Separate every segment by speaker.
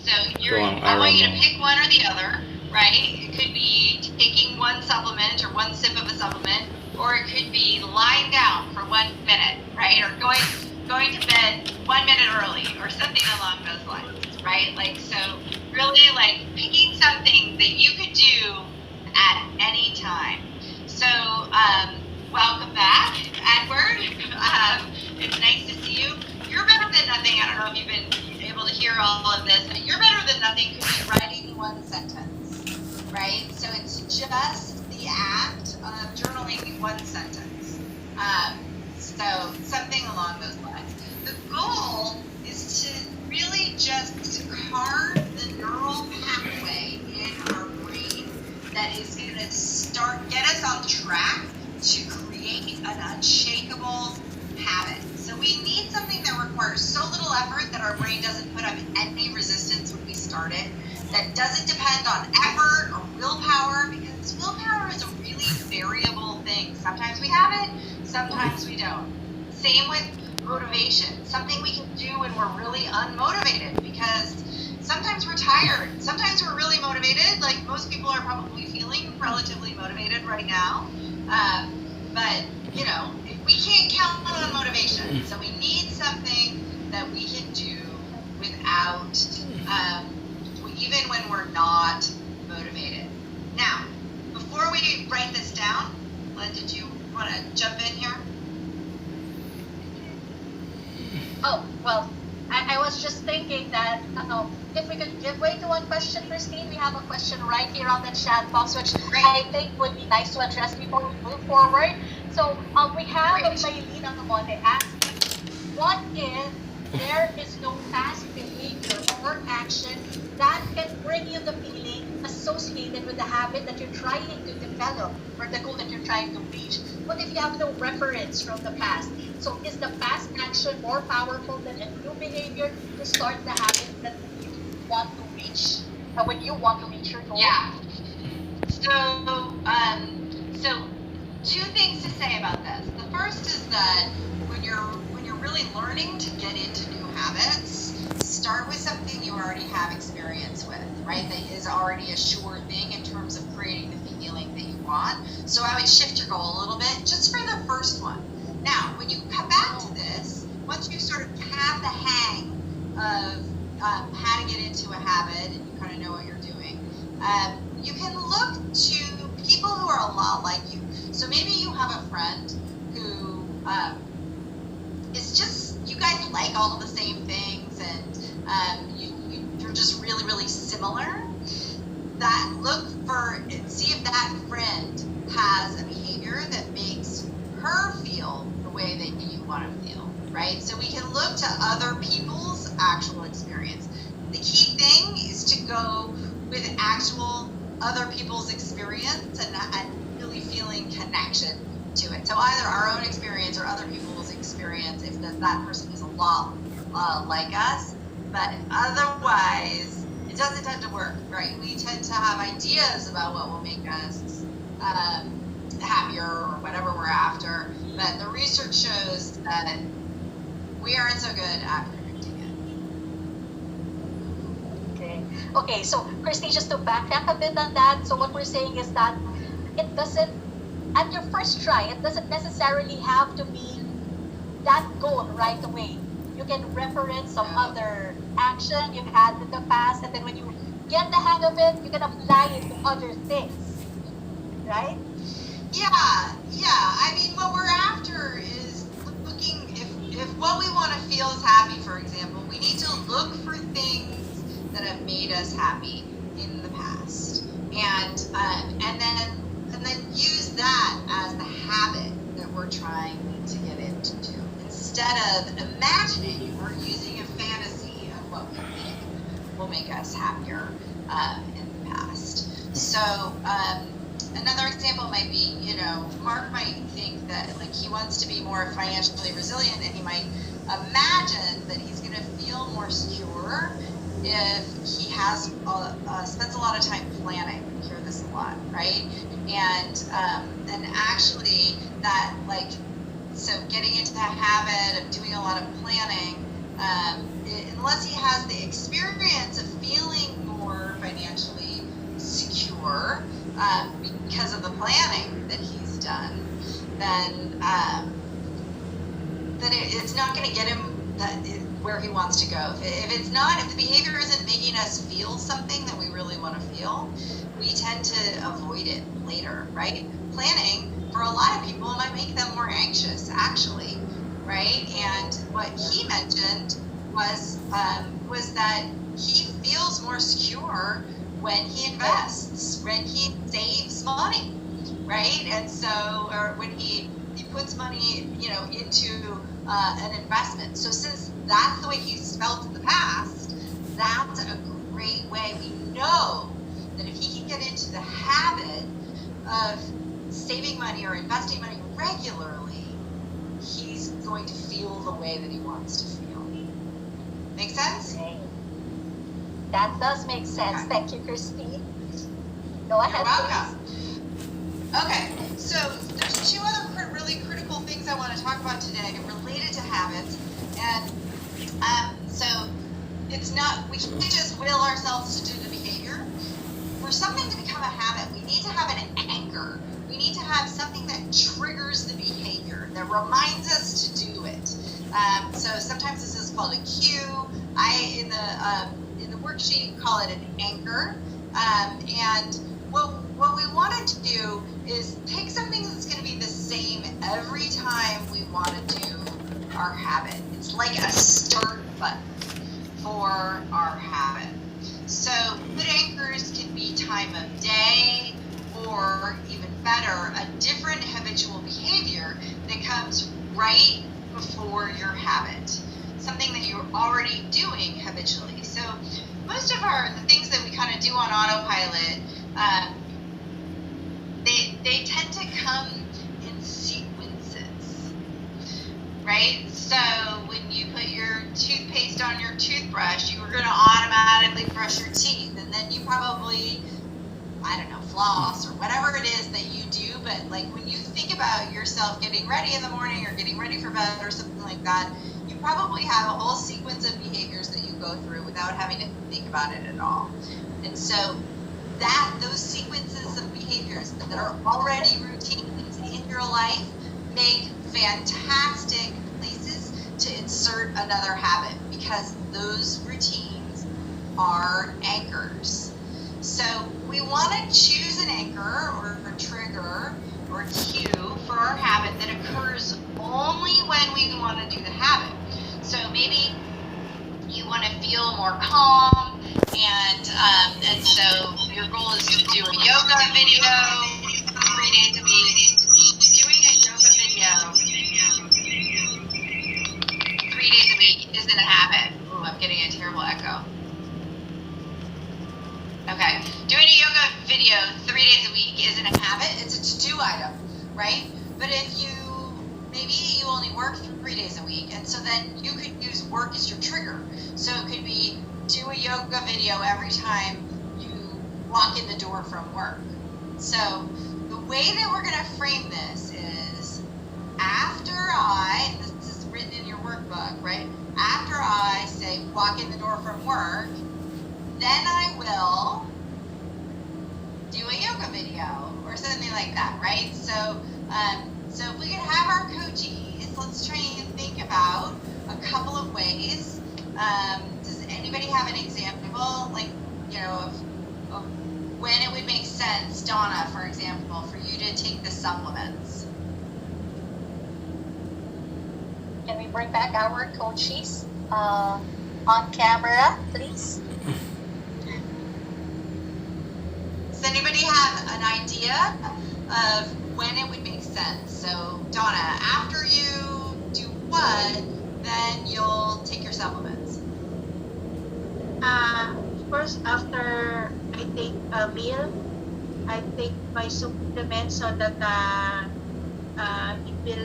Speaker 1: So I want you to pick one or the other, right? It could be taking one supplement or one sip of a supplement, or it could be lying down for 1 minute, right? Or going to bed 1 minute early, or something along those lines, right? Like, so really like picking something that you could do at any time. So welcome back, Edward. It's nice to see you. You're better than nothing. I don't know if you've been able to hear all of this, but you're better than nothing could be writing one sentence, right? So it's just the act of journaling one sentence. So something along those lines. The goal is to really just carve the neural pathway in our brain that is going to get us on track to create an unshakable habit. So we need something that requires so little effort that our brain doesn't put up any resistance when we start it, that doesn't depend on effort or willpower, because willpower is a really variable thing. Sometimes we have it, sometimes we don't. Same with motivation, something we can do when we're really unmotivated, because sometimes we're tired, sometimes we're really motivated, like most people are probably feeling relatively motivated right now, but you know, we can't count on motivation, so we need something that we can do without, even when we're not motivated. Now, before we write this down, Len, did you want to jump in here?
Speaker 2: Oh, well, I was just thinking that if we could give way to one question, Christine, we have a question right here on the chat box, which I think would be nice to address before we move forward. So we have Maylene Anamonte asking, what if there is no past behavior or action that can bring you the feeling associated with the habit that you're trying to develop or the goal that you're trying to reach? What if you have no reference from the past? So is the past action more powerful than a new behavior to start the habit that you want to reach, when you want to reach your goal?
Speaker 1: Yeah. So two things to say about this. The first is that when you're really learning to get into new habits, start with something you already have experience with, right? That is already a sure thing in terms of creating the feeling that you want. So I would shift your goal a little bit just for the first one. Now, when you come back to this, once you sort of have the hang of how to get into a habit and you kind of know what you're doing, you can look to people who are a lot like you. So maybe you have a friend who is just, you guys like all of the same things, and you're just really, really similar. See if that friend has a behavior that makes her feel the way that you want to feel, right? So we can look to other people's actual experience. The key thing is to go with actual other people's experience and really feeling connection to it. So either our own experience or other people's experience, if that person is a lot like us, but otherwise it doesn't tend to work, right? We tend to have ideas about what will make us happier or whatever we're after, but the research shows that we aren't so good at predicting
Speaker 2: it. Okay, so Christy, just to backtrack a bit on that, so what we're saying is that it doesn't, at your first try, it doesn't necessarily have to be that goal right away. You can reference some other action you've had in the past, and then when you get the hang of it, you can apply it to other things, right?
Speaker 1: Yeah. I mean, what we're after is looking, if what we want to feel is happy, for example, we need to look for things that have made us happy in the past, and then use that as the habit that we're trying to get into, instead of imagining or using a fantasy of what we think will make us happier in the past. So another example might be, Mark might think that like he wants to be more financially resilient, and he might imagine that he's going to feel more secure if he has spends a lot of time planning. We hear this a lot, right? And actually that, like, so getting into the habit of doing a lot of planning, unless he has the experience of feeling going to get him where he wants to go. If the behavior isn't making us feel something that we really want to feel, we tend to avoid it later, right? Planning for a lot of people might make them more anxious, actually, right? And what he mentioned was that he feels more secure when he invests, when he saves money, right? And so, or when he puts money, into an investment. So since that's the way he's felt in the past, that's a great way. We know that if he can get into the habit of saving money or investing money regularly, he's going to feel the way that he wants to feel. Make sense?
Speaker 2: Okay. That does make sense.
Speaker 1: Okay.
Speaker 2: Thank you, Christine. Go ahead,
Speaker 1: You're welcome. Okay, so there's two other really critical things I want to talk about today related to habits, and so we can't just will ourselves to do the behavior. For something to become a habit, we need to have an anchor. We need to have something that triggers the behavior, that reminds us to do it. So sometimes this is called a cue. In the worksheet, call it an anchor. And what we wanted to do is pick something that's going to be the same every time we want to do our habit. It's like a start button for our habit. So good anchors can be time of day, or even better, a different habitual behavior that comes right before your habit, something that you're already doing habitually. So most of the things that we kind of do on autopilot, they tend to come in sequences, right? So when you put your toothpaste on your toothbrush, you are going to automatically brush your teeth, and then you probably, floss or whatever it is that you do. But like when you think about yourself getting ready in the morning or getting ready for bed or something like that, you probably have a whole sequence of behaviors that you go through without having to think about it at all. And so those sequences of behaviors that are already routines in your life make fantastic places to insert another habit, because those routines are anchors. So we want to choose an anchor or a trigger or cue for our habit that occurs only when we want to do the habit. So maybe you want to feel more calm, and so your goal is to do a yoga video 3 days a week. Doing a yoga video 3 days a week isn't a habit. Ooh, I'm getting a terrible echo. Okay, doing a yoga video 3 days a week isn't a habit, it's a to-do item, right? But if maybe you only work 3 days a week, and so then you could use work as your trigger. So it could be do a yoga video every time you walk in the door from work. So the way that we're going to frame this is this is written in your workbook, right? After I say walk in the door from work, then I will do a yoga video or something like that, right? So if we could have our coachees, let's try and think about a couple of ways. Does anybody have an example, of when it would make sense, Donna, for example, for you to take the supplements?
Speaker 2: Can we bring back our coaches on camera, please?
Speaker 1: Does anybody have an idea of when it would make sense? So, Donna, after you do what, then you'll take your supplements?
Speaker 3: First, after I take a meal, I take my supplements so that it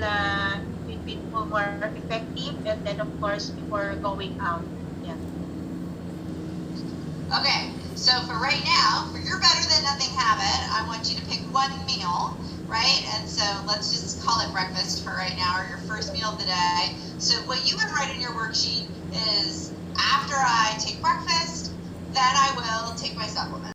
Speaker 3: will be more effective, and then of course before going out. Yeah.
Speaker 1: Okay, so for right now, for your better than nothing habit, I want you to pick one meal, right? And so let's just call it breakfast for right now, or your first meal of the day. So what you would write in your worksheet is, after I take breakfast, then I will take my